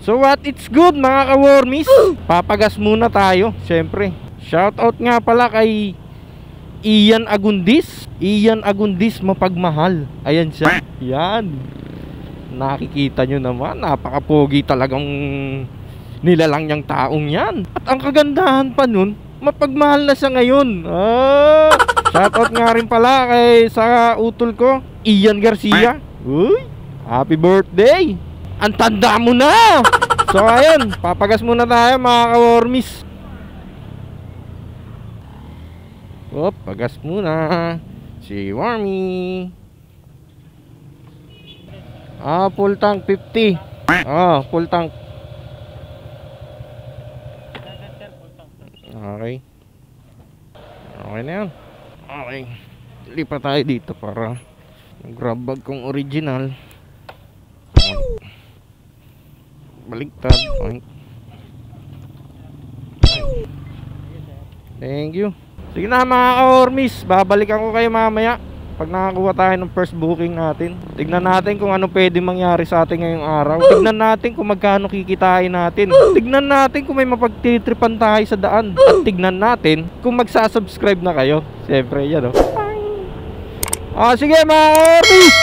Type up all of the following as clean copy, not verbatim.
So what, it's good mga ka-wormies. Papagas muna tayo, syempre. Shoutout nga pala kay Ian Agundis. Ian Agundis mapagmahal. Ayan siya. Yan. Nakikita nyo naman, napaka-pogi talagang nilalang niyang taong yan. At ang kagandahan pa nun, mapagmahal na siya ngayon. Shoutout nga rin pala kay sa utol ko, Ian Garcia. Uy, happy birthday. Ang tanda mo na. So ayun, papagas muna tayo mga ka-wormies. Pagas muna si Wormy. Full tank 50. Full tank. Okay. Okay na yan. Okay. Lipat tayo dito para grab bag kong original. Baliktad. Thank you. Sige na mga ka-wormies, babalikan ko kayo mamaya pag nakakuha tayo ng first booking natin. Tignan natin kung ano pwede mangyari sa atin ngayong araw. Tignan natin kung magkano kikitain natin. Tignan natin kung may mapagtitripan tayo sa daan. At tignan natin kung magsasubscribe na kayo. Siyempre yan sige mga ka-wormies,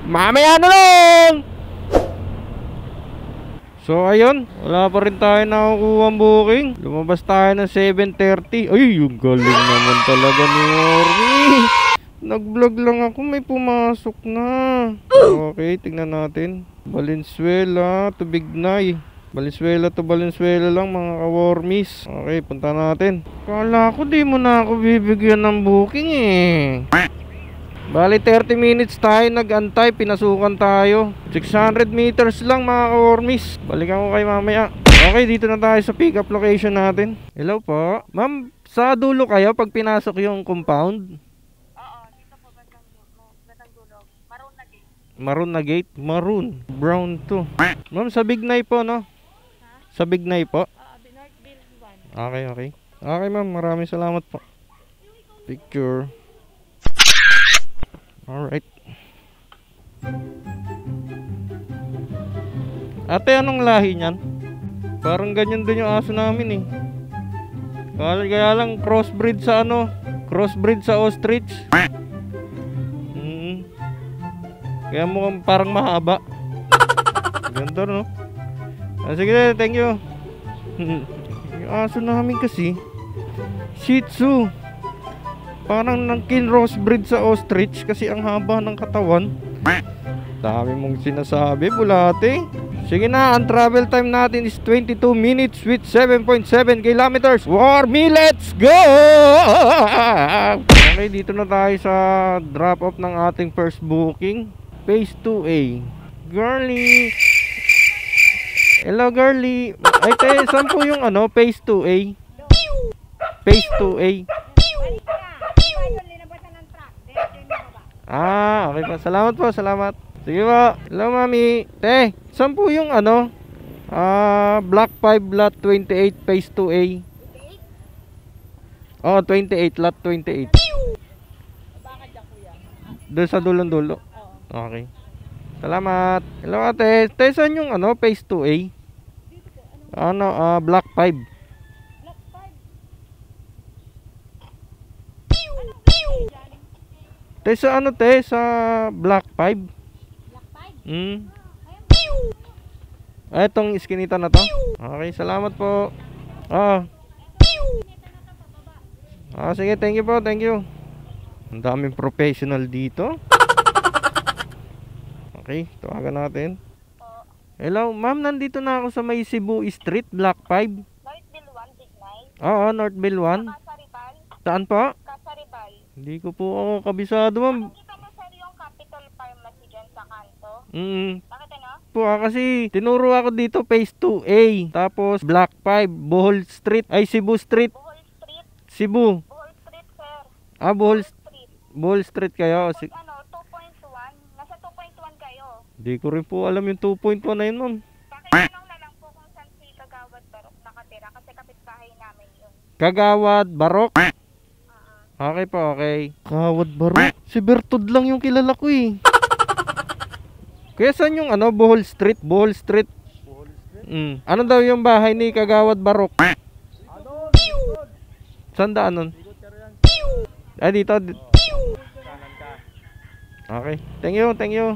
mamaya na lang. So ayun, wala pa rin tayo nakukuha ang booking. Lumabas tayo ng 7:30. Ay, yung galing naman talaga ni Wormy. Nag-vlog lang ako, may pumasok na. Okay, tingnan natin. Valenzuela to Bignay. Valenzuela to Valenzuela lang mga ka-wormies. Okay, punta natin. Kala ko di mo na ako bibigyan ng booking Bali 30 minutes tayo nag-antay, pinasukan tayo. 600 meters lang mga ka-wormies. Balikan ko kayo mamaya. Okay, dito na tayo sa pick up location natin. Hello po. Ma'am, sa dulo kayo pag pinasok yung compound? Oo, dito po bandang dulo. Maroon na gate. Maroon na gate? Maroon. Brown to. Ma'am, sa Bignay po, no? Sa Bignay po? Northville 1. Okay. Okay ma'am, maraming salamat po. Picture. Alright. Ate, anong lahi niyan? Parang ganyan din yung aso namin Kaya lang crossbreed sa crossbreed sa ostrich. Kaya mukhang parang mahaba. Ganda no? Sige, thank you. Yung aso namin kasi Shih Tzu. Parang nangkin crossbreed sa ostrich kasi ang haba ng katawan. Dami mong sinasabi, bulate. Sige na, ang travel time natin is 22 minutes with 7.7 kilometers. Wormy, let's go! Okay, dito na tayo sa drop off ng ating first booking. Phase 2A. Girly. Hello, girly. Ay, te, saan po yung phase 2A? Phase 2A. Okay pa. Salamat po, salamat. Sige po. Hello, mami. Te, saan po yung Block 5, lot 28, phase 2A? 28, lot 28. Doon sa dulong-dulo. Okay. Salamat. Hello, ate. Te, saan yung phase 2A? Block 5. Te, sa te? Sa Block 5? Block 5? Etong iskinita na to? Okay, salamat po. Sige, thank you po, thank you. Ang daming professional dito. Okay, tawagan natin. Hello, ma'am, nandito na ako sa may Cebu Street, Block 5. Northville 1, Bignay? Oo, Northville 1. Kasaribal? Saan po? Kasaribal. Hindi ko po ako kabisado, ma'am. Nakita mo sir yung Capital Pharmacy dyan sa kanto? Nakita no? Po, kasi tinuro ako dito phase 2A. Tapos Block 5, Bohol Street. Ay, Cebu Street. Bohol Street? Cebu. Bohol Street sir. Bohol Street. Bohol Street kayo. 2.1? Nasa 2.1 kayo. Hindi ko rin po alam yung 2.1 na yun, ma'am. Pakitanong na lang po kung saan si Kagawad Barok nakatira kasi kapitbahay namin yun. Kagawad Barok? Okay po, okay. Kagawad Barok? Si Bertod lang yung kilala ko Kaya saan yung Bohol Street? Bohol Street. Ano daw yung bahay ni Kagawad Barok? Saan daan nun? Ay, dito. Okay. Thank you, thank you.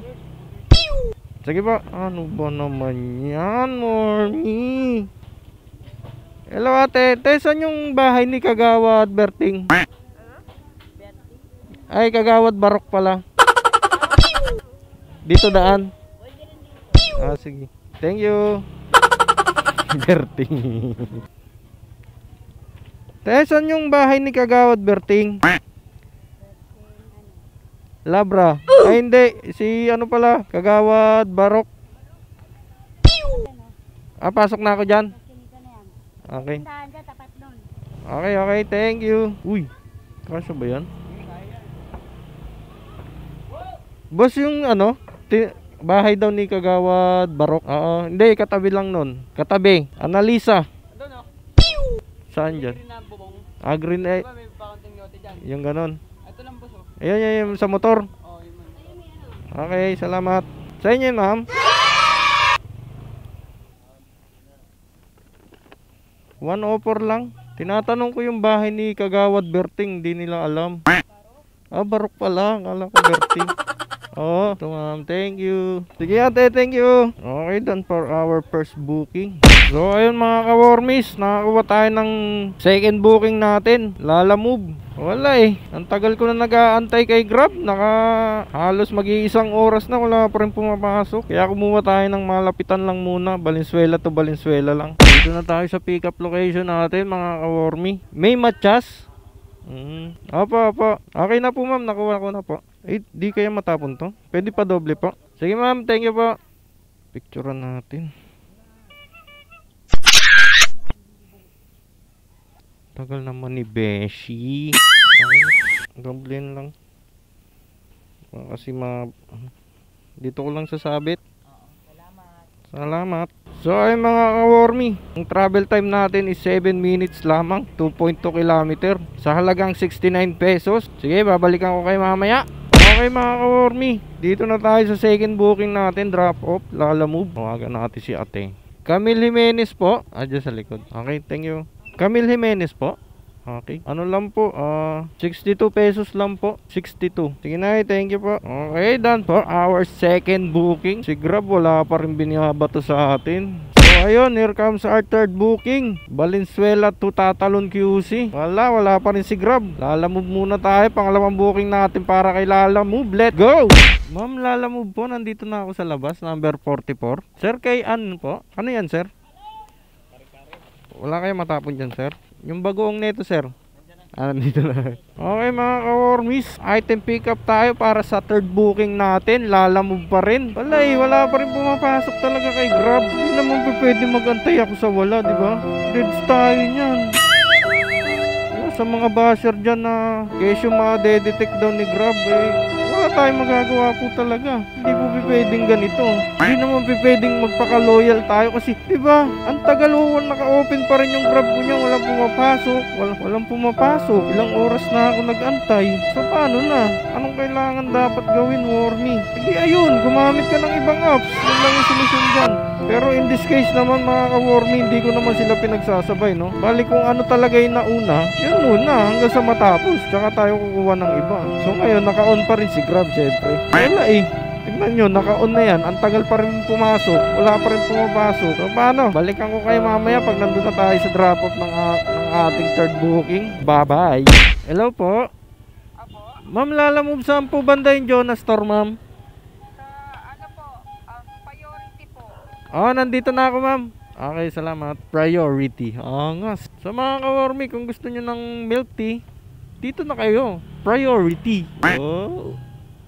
Sige po. Ano ba naman yan, Morny? Hello, ate. Saan yung bahay ni Kagawad Berting? Ay, Kagawad Barok pala. Dito daan. Sige. Thank you. Berting. Saan yung bahay ni Kagawad Berting? Labra. Ay, hindi. Si ano pala? Kagawad Barok. Pasok na ako dyan. Okay. Okay, okay. Thank you. Uy. Kasya ba yan? Boss, yung ano? Bahay daw ni Kagawad Barok. Oo. Hindi, katabi lang nun. Katabi. Analisa. Saan dyan? Green eh. Diba may pakunting yote dyan? Yung ganon. Ito lang boss oh. Ayan, sa motor. Oo, yun man. Okay, salamat. Sa inyo, ma'am. 104 lang. Tinatanong ko yung bahay ni Kagawad Berting, di nila alam. Barok pala. Akala ko Berting. Oh, ito ma'am. Thank you. Sige ate, thank you. Okay, done for our first booking. So, ayun mga ka-wormies, nakakuha tayo ng second booking natin. Lalamove. Wala eh. Ang tagal ko na nag-aantay kay Grab. Halos mag-iisang oras na wala pa rin pumapasok. Kaya kumuha tayo ng malapitan lang muna. Valenzuela to Valenzuela lang. Dito na tayo sa pick-up location natin mga ka-wormy. May matchas. Opo. Okay na po ma'am, nakuha ko na po. Di kaya matapon to? Pwede pa doble po. Sige ma'am, thank you po. Picturean natin. Tagal naman ni Beshi. Goblin lang. Kasi dito ko lang sasabit. Salamat. So ay mga ka-wormy, ang travel time natin is 7 minutes lamang, 2.2 km sa halagang 69 pesos. Sige, babalikan ko kayo mamaya. Okay mga ka-wormy, dito na tayo sa second booking natin, drop off, Lalamove. Tawagan natin si ate Camille Jimenez po. Diyan sa likod. Okay, thank you. Camille Jimenez po. Okay. Ano lang po? 62 pesos lang po. 62. Sige na, thank you po. Okay, done for our second booking. Si Grab wala pa rin binihabato sa atin. So ayun, here comes our third booking. Valenzuela to Tatalon QC. Wala pa rin si Grab. Lalamove muna tayo. Pangalawang booking natin para kay Lalamove. Let's go! Ma'am, Lalamove po. Nandito na ako sa labas. Number 44. Sir, kay ano po? Ano yan, sir? Wala kayo matapon dyan, sir? Yung bagoong neto, sir. Nandito na. Okay mga ka-wormies, item pick up tayo para sa third booking natin. Lalamove pa rin. Wala pa rin pumapasok talaga kay Grab. Hindi naman pwede magantay ako sa wala, di ba? Deads tayo niyan. Sa mga basher dyan na kesyo ma-detect daw ni Grab, wala tayong magagawa po talaga. Hindi po pwedeng ganito. Hindi naman pwedeng magpaka-loyal tayo kasi, diba, ang tagal naka-open pa rin yung Grab ko niya. Walang pumapasok. Ilang oras na ako nag-antay. So, paano na? Anong kailangan dapat gawin, Wormy? Hindi, ayun, gumamit ka ng ibang apps. Yun lang yung solusyon dyan. Pero in this case naman, mga ka-Wormy, hindi ko naman sila pinagsasabay, no? Bali kung ano talaga yung nauna, yun muna, hanggang sa matapos. Tsaka tayo kukuha ng iba. So, ngayon, naka-on pa rin si Grab, syempre. Wala eh. Tingnan nyo, naka-on na yan. Ang tagal pa rin pumasok. Wala pa rin pumapasok. So, paano? Balikan ko kayo mamaya pag nandun na tayo sa drop-off ng ating third booking. Bye-bye. Hello po. Apo? Ma'am, Lalamove, saan po banda yung Jonas Store, ma'am? Ano po? Priority po. Nandito na ako, ma'am. Okay, salamat. Priority. Angas. Sa mga ka-wormy, kung gusto nyo ng milk tea, dito na kayo. Priority.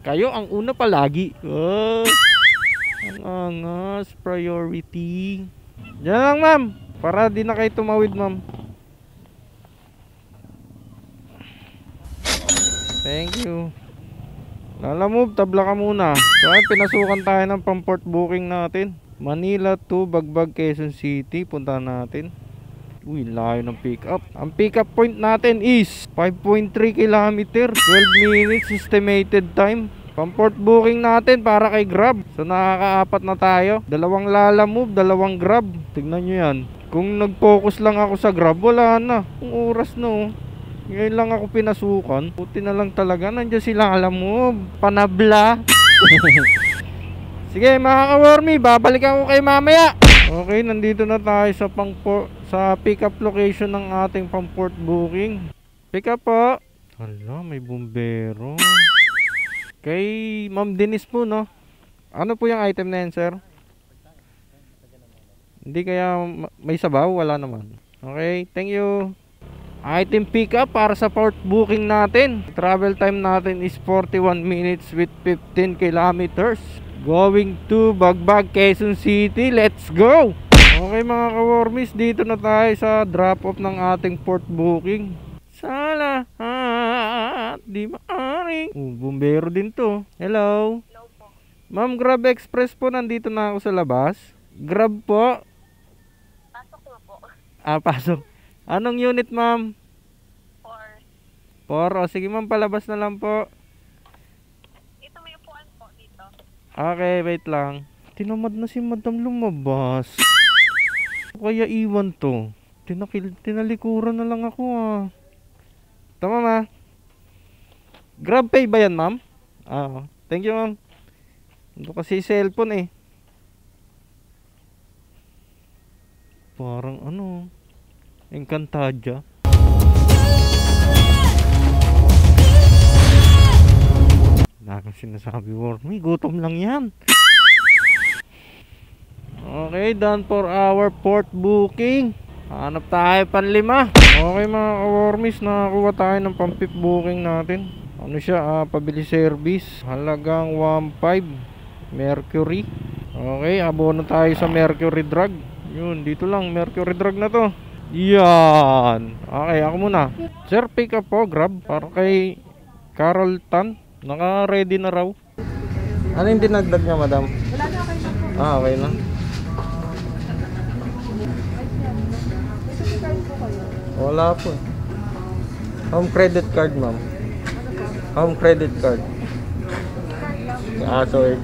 Kayo ang una palagi. Ang angas. Priority. Diyan lang, ma'am. Para di na kayo tumawid, ma'am. Thank you. Lalamove, tabla ka muna. So, ay, pinasukan tayo ng pang-port booking natin. Manila to Bagbag, Quezon City. Punta natin. Uy, layo ng pick up. Ang pick up point natin is 5.3 km, 12 minutes estimated time. Pang-port booking natin para kay Grab. So nakakaapat na tayo. Dalawang Lala Move, dalawang Grab. Tignan nyo yan. Kung nag-focus lang ako sa Grab, wala na. Kung oras no. Ngayon lang ako pinasukan. Puti na lang talaga. Nandiyan sila, alam mo, panabla. Sige mga ka-wormy, babalikan ko kayo mamaya. Okay, nandito na tayo sa pick up location ng ating pang-port booking. Pick up po. Hala, may bumbero. Kay Ma'am Denise po, no? Ano po yung item na yan, sir? Hindi kaya may sabaw? Wala naman. Okay, thank you. Item pick up para sa port booking natin. Travel time natin is 41 minutes with 15 kilometers. Going to Bagbag, Quezon City. Let's go! Okay mga ka-wormies, dito na tayo sa drop off ng ating port booking. Sa lahat, di maaring. Bumbero din to. Hello? Hello po. Ma'am, Grab Express po, nandito na ako sa labas. Grab po. Pasok na po. Pasok. Anong unit, ma'am? 4. 4. O, sige ma'am, palabas na lang po. Ito may upuan po dito. Okay, wait lang. Tinamad na si madam lumabas. Kaya iwan to. Tinalikuran na lang ako Tama ma. Grab pay ba yan ma'am? Thank you ma'am. Ito kasi cellphone Parang Encantadia. Nakang sinasabi wormy, gutom lang yan. Okay, done for our port booking. Hanap tayo panlima. Okay mga ka-wormies, nakakuha tayo ng pang-pip booking natin. Ano siya, pabili service. Halagang 1.5 Mercury. Okay, abono tayo sa Mercury Drug. Yun, dito lang, Mercury Drug na to. Yan. Okay, ako muna. Sir, pick up po, Grab. Para kay Carol Tan. Naka-ready na raw. Ano yung dinagdag niya, madam? Wala na, okay na po. Okay na. Wala po. Home credit card, ma'am. Home credit card. Sorry.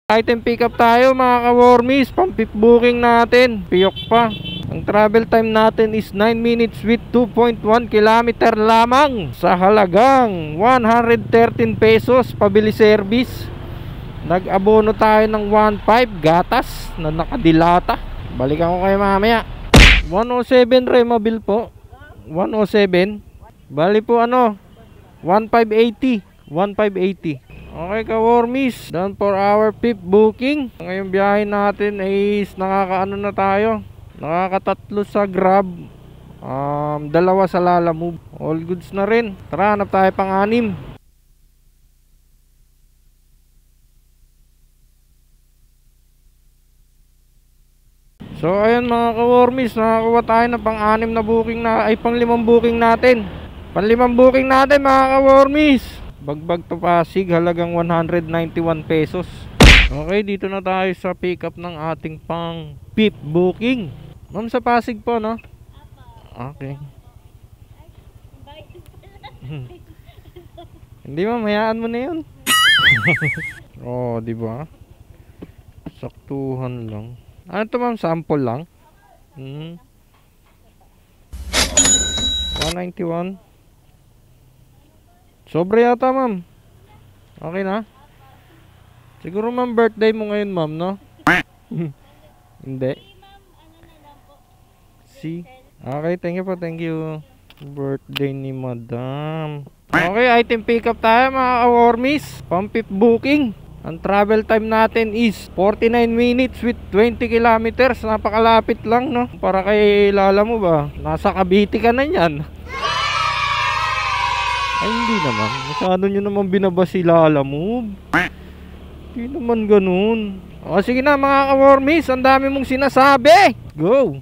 Item pick up tayo mga ka-wormies. Pang-pip booking natin. Piyok pa. Ang travel time natin is 9 minutes with 2.1 kilometer lamang. Sa halagang 113 pesos pabili service. Nag-abono tayo ng 1.5 gatas na nakadilata. Balikan ko kayo mamaya. 107 Remabil po. 107. Bali po 1580. 1580. Okay ka-wormies, done for our fifth booking. Ngayong biyahe natin is nakakaano na tayo. Nakakatatlo sa Grab, 2 sa Lala Move. All goods na rin. Tara, hanap tayo pang-6. So ayun mga ka-wormies, nakakuha tayo ng pang-6 na booking pang-5 booking natin. Pang-5 booking natin mga ka-wormies. Bagbag to Pasig, halagang 191 pesos. Okay, dito na tayo sa pick up ng ating pang PIP booking. Ma'am, sa Pasig po, no? Okay. Hindi ma'am, hayaan mo na yun. Oh, di ba? Saktuhan lang. Ano to ma'am, sample lang? 191. Sobra yata ma'am. Okay na? Siguro ma'am birthday mo ngayon ma'am, no? Hindi. Si. Okay, thank you po, thank you. Birthday ni Madam. Okay, item pick up tayo mga ka-wormies. Pang-pip booking. Ang travel time natin is 49 minutes with 20 kilometers. Napakalapit lang, no? Para kay Lala mo ba? Nasa Cavite ka na yan. Ay, hindi naman. Masyado nyo naman binaba si Lala mo. Hindi naman ganun. O, sige na mga ka-wormies. Ang dami mong sinasabi. Go!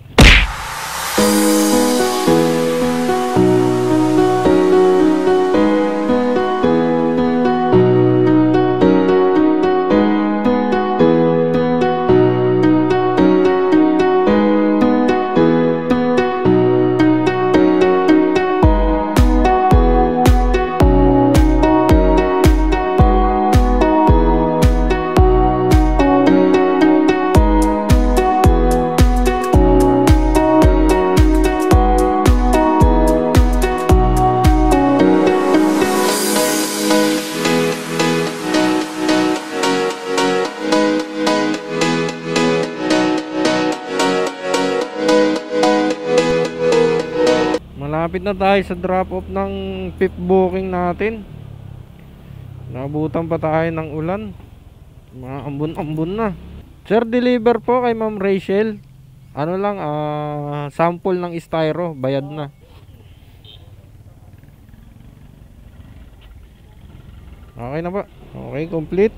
Malapit na tayo sa drop off ng pip booking natin. Nabutan pa tayo ng ulan. Mga ambon-ambon na. Sir, deliver po kay Ma'am Rachel. Ano lang, sample ng styro. Bayad na. Okay na ba? Okay, complete.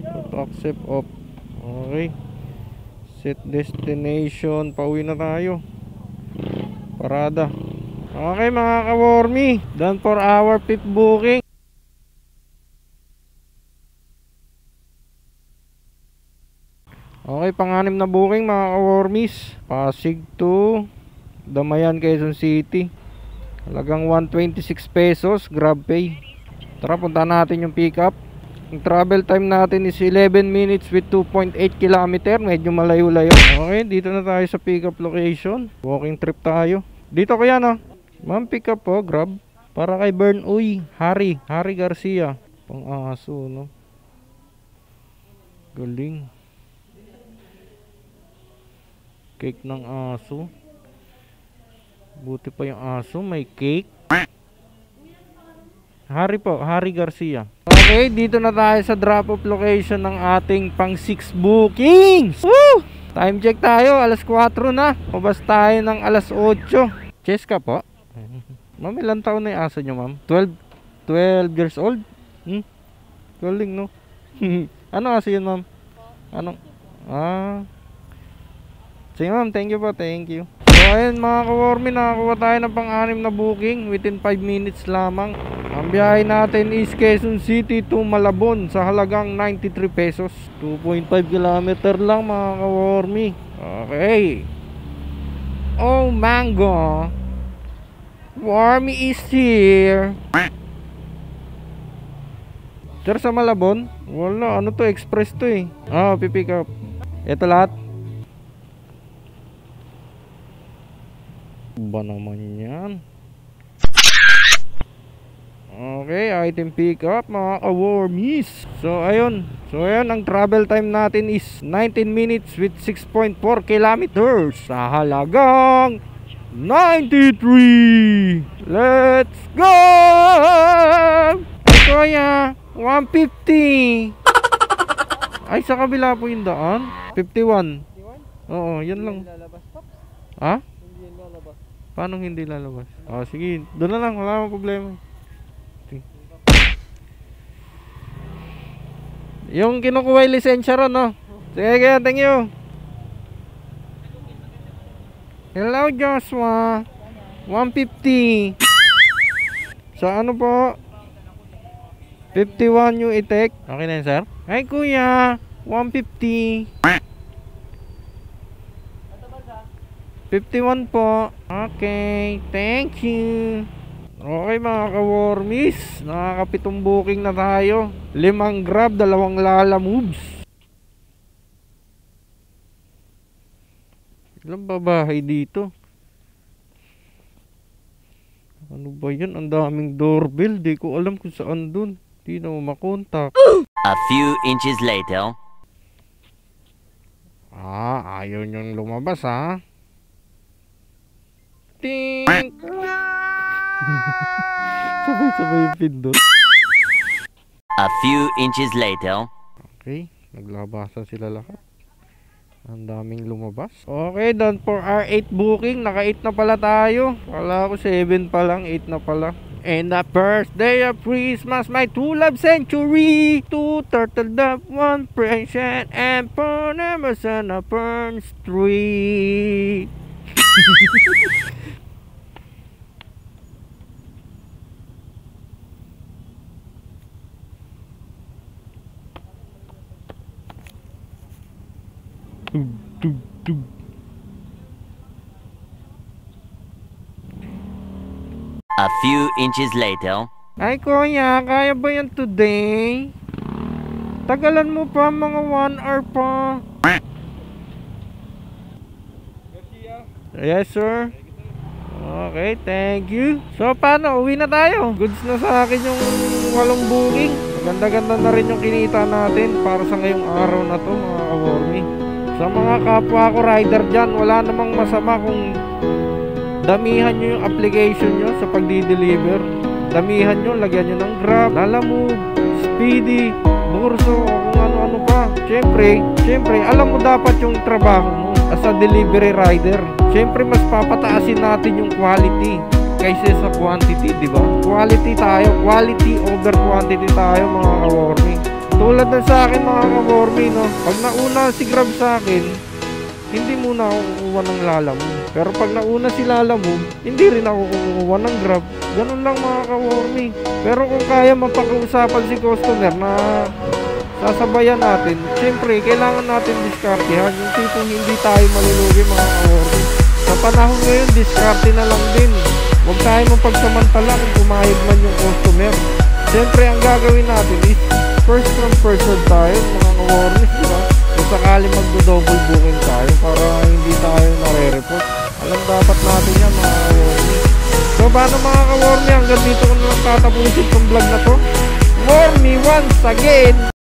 Auto accept off. Okay. Set destination. Pauwi na tayo. Parada. Okay mga ka-wormy, done for our pip booking. Okay, pang-anim na booking mga ka-wormies. Pasig to Damayan, Quezon City. Halagang 126 pesos, GrabPay. Tara, punta natin yung pick up. Ang travel time natin is 11 minutes with 2.8 km. Medyo malayo-layo. Okay, dito na tayo sa pick up location. Walking trip tayo. Dito kaya no? Ma'am, pick up po, Grab. Para kay Bern Uy, Harry Garcia. Pang-aso, no? Galing. Cake ng aso. Buti pa yung aso, may cake. Harry po, Harry Garcia. Okay, dito na tayo sa drop-off location ng ating pang 6 bookings. Woo! Time check tayo, alas 4 na. Pabas tayo ng alas 8. Chess ka po? Ma'am, ilang taon na yung aso nyo, ma'am? 12 years old? Galing, no? Ano aso yun, ma'am? Anong? Sige, ma'am, thank you po, thank you. So, ayun mga ka-wormy, nakakuha tayo ng pang-anim na booking within 5 minutes lamang. Ang biyahe natin is Quezon City to Malabon sa halagang 93 pesos. 2.5 km lang mga ka-wormy. Okay. Oh, mango. Wormy is here. Sir, sa Malabon? Wala, ano to, express to eh. Pipick up. Ito lahat. Ba naman yan? Okay, item pick up mga ka-wormies. So ayun, ang travel time natin is 19 minutes with 6.4 kilometers sa halagang 93. Let's go! Ay kuya, 150. Ay, sa kabila po yung daan. 51. Oo, yan lang. Ha? Paano hindi lalabas? Sige, doon na lang, wala akong problema. Yung kinukuha yung lisensya ron, no? Sige, kaya, thank you. Hello, Joshua. 150. Sa ano po? 51 yung itek. Okay na yun, sir? Ay, kuya. 150. 51 po. Okay, thank you. Okay mga ka-wormies, nakakapitong booking na tayo. 5 Grab, 2 Lala Moves. Ilang babahay dito? Ano ba yan? Ang daming doorbell. Di ko alam kung saan dun. Di na mo makontak. A few inches later. Ayaw niyong lumabas ha. Ting! Sabay-sabay yung pindot. A few inches later. Okay, naglabasan sila lahat. Ang daming lumabas. Okay, done for our 8 booking. Naka 8 na pala tayo. Wala ko 7 pa lang, 8 na pala. And the first day of Christmas, my true love century. 2 turtle dove, 1 present, and 4 members on a burn street. A few inches later. Ay kuya, kaya ba yan today? Tagalan mo pa, mga 1 hour pa. Yes sir. Okay, thank you. So paano, uwi na tayo. Goods na sa akin yung 8 booking. Ganda-ganda na rin yung kinita natin para sa ngayong araw na to, mga kawormy. Sa mga kapwa ko rider dyan, wala namang masama kung damihan nyo yung application nyo sa pagdi-deliver. Damihan nyo, lagyan nyo ng Grab, Lalamove, Speedy, Burso, o kung ano-ano pa. Siyempre, alam mo dapat yung trabaho mo as a delivery rider. Siyempre, mas papataasin natin yung quality kaysa sa quantity, di ba? Quality over quantity tayo, mga kawormy. Tulad na sa akin, mga kawormy, no? Pag nauna si Grab sa akin, hindi muna ako kukuha ng Lalamove. Pero pag nauna si Lalamove, hindi rin ako kukuha ng Grab. Ganun lang, mga kawormy. Pero kung kaya mapag-uusapan si customer na sasabayan natin, siyempre, kailangan natin diskartehan. Yung tipong hindi tayo malulugi, mga kawormy. Sa panahon ngayon, diskarte na lang din. Huwag tayo mapagsamantala kung pumayag man yung customer. Siyempre, ang gagawin natin is first come first serve tayo, mga kawormies, diba? Kung sakali magdo-double booking tayo para hindi tayo nare-report. Alam dapat natin yan, mga kawormy. So, paano mga kawormy? Hanggang dito ko na lang tatapusin tong vlog na to. Wormy once again!